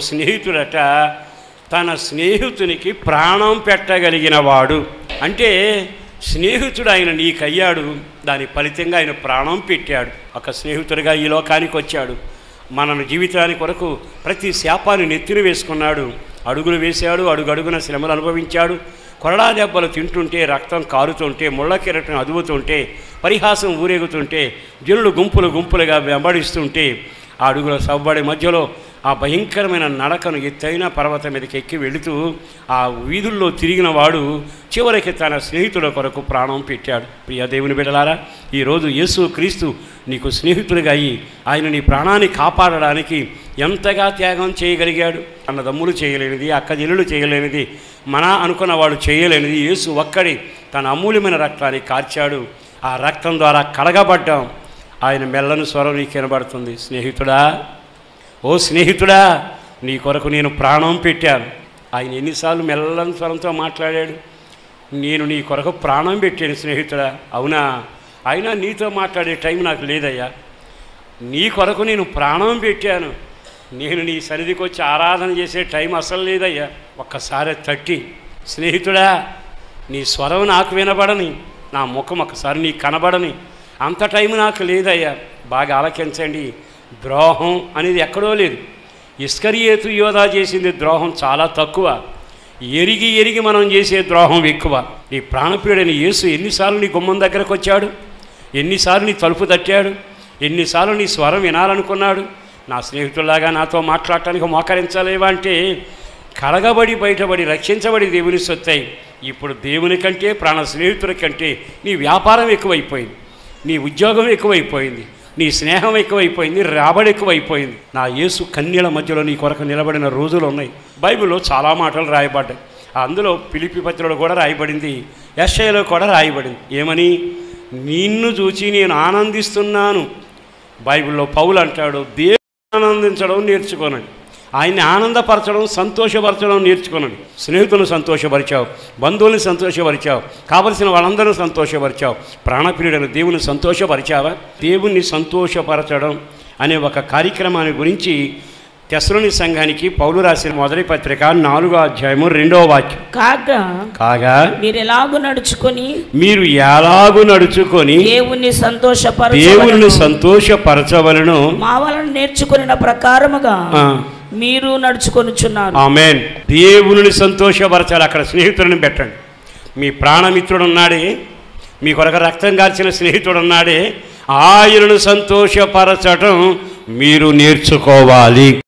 స్నేహితుడట తన స్నేహితునికి ప్రాణం పెట్టగలిగిన వాడు. అంటే స్నేహితుడు ఆయన నీకయ్యాడు, దాని ఫలితంగా ఆయన ప్రాణం పెట్టాడు. ఒక స్నేహితుడిగా ఈ లోకానికి వచ్చాడు. మన జీవితానికి కొరకు ప్రతి శాపాన్ని నెత్తిన వేసుకున్నాడు. అడుగులు వేశాడు, అడుగడుగున శ్రమలు అనుభవించాడు. కొరడా దెబ్బలు తింటుంటే, రక్తం కారుతుంటే, ముళ్ళ కిరటం అదువుతుంటే, పరిహాసం ఊరేగుతుంటే, జనులు గుంపులు గుంపులుగా వెంబడిస్తుంటే, ఆ అడుగుల సవ్వడి మధ్యలో ఆ భయంకరమైన నడకను ఎత్తైన పర్వతం మీదకి ఎక్కి వెళుతూ ఆ వీధుల్లో తిరిగిన వాడు చివరికి తన స్నేహితుల కొరకు ప్రాణం పెట్టాడు. ప్రియ దేవుని బిడ్డలారా, ఈరోజు యేసు క్రీస్తు నీకు స్నేహితుడిగా అయ్యి ఆయన నీ ప్రాణాన్ని కాపాడడానికి ఎంతగా త్యాగం చేయగలిగాడు. అన్నదమ్ములు చేయలేనిది, అక్కజెల్లులు చేయలేనిది, మన అనుకున్న వాడు చేయలేనిది యేసు ఒక్కడి తన అమూల్యమైన రక్తాన్ని కార్చాడు. ఆ రక్తం ద్వారా కడగబడ్డాం. ఆయన మెల్లని స్వరం నీకు వినబడుతుంది, స్నేహితుడా, ఓ స్నేహితుడా, నీ కొరకు నేను ప్రాణం పెట్టాను. ఆయన ఎన్నిసార్లు మెల్లని స్వరంతో మాట్లాడాడు, నేను నీ కొరకు ప్రాణం పెట్టాను స్నేహితుడా. అవునా? అయినా నీతో మాట్లాడే టైం నాకు లేదయ్యా, నీ కొరకు నేను ప్రాణం పెట్టాను. నేను నీ సన్నిధికి వచ్చి ఆరాధన చేసే టైం అసలు లేదయ్యా. ఒక్కసారి తట్టి, స్నేహితుడా, నీ స్వరం నాకు వినబడని, నా ముఖం ఒక్కసారి నీకు కనబడని, అంత టైం నాకు లేదయ్యా. బాగా ఆలకించండి. ద్రోహం అనేది ఎక్కడో లేదు. ఇస్కరియోతు యోధా చేసింది ద్రోహం చాలా తక్కువ. ఎరిగి ఎరిగి మనం చేసే ద్రోహం ఎక్కువ. నీ ప్రాణప్రియుడైన యేసు ఎన్నిసార్లు నీ గుమ్మం దగ్గరకు వచ్చాడు, ఎన్నిసార్లు నీ తలుపు తట్టాడు, ఎన్నిసార్లు నీ స్వరం వినాలనుకున్నాడు. నా స్నేహితుల్లాగా నాతో మాట్లాడటానికి మోకరించలేవా అంటే, కడగబడి బయటపడి రక్షించబడి దేవుని సొత్తాయి. ఇప్పుడు దేవుని కంటే, ప్రాణ స్నేహితుడి కంటే నీ వ్యాపారం ఎక్కువైపోయింది, నీ ఉద్యోగం ఎక్కువైపోయింది, నీ స్నేహం ఎక్కువైపోయింది, రాబడి ఎక్కువైపోయింది. నా యేసు కన్యల మధ్యలో నీ కొరకు నిలబడిన రోజులు ఉన్నాయి. బైబిల్లో చాలా మాటలు రాయబడ్డాయి. అందులో ఫిలిప్పీ పత్రికలో కూడా రాయబడింది, యెషయాలో కూడా రాయబడింది. ఏమని? నిన్ను చూచి నేను ఆనందిస్తున్నాను. బైబిల్లో పౌలు అంటాడు, దేవుని ఆనందించడం నేర్చుకోనండి, ఆయన్ని ఆనందపరచడం, సంతోషపరచడం నేర్చుకున్నాడు. స్నేహితులను సంతోషపరిచావు, బంధువుల్ని సంతోషపరిచావు, కావలసిన వాళ్ళందరూ సంతోషపరిచావు. ప్రాణప్రియుడైన దేవుని సంతోషపరిచావా? దేవుణ్ణి సంతోషపరచడం అనే ఒక కార్యక్రమాన్ని గురించి తెస్సలోని సంఘానికి పౌలు రాసిన మొదటి పత్రిక 4వ అధ్యాయము 2వ వాక్యం. కాగా మీరు ఎలాగు నడుచుకొని దేవుని సంతోషపరచవలను మా వలన నేర్చుకున్న ప్రకారముగా మీరు నడుచుకొనుచున్నారు. ఆమేన్. దేవుని సంతోషపరచాలి. అక్కడ స్నేహితుడిని పెట్టండి. మీ ప్రాణమిత్రుడు ఉన్నాడే, మీ కొరకు రక్తం కార్చిన స్నేహితుడు ఉన్నాడే, ఆయనను సంతోషపరచడం మీరు నేర్చుకోవాలి.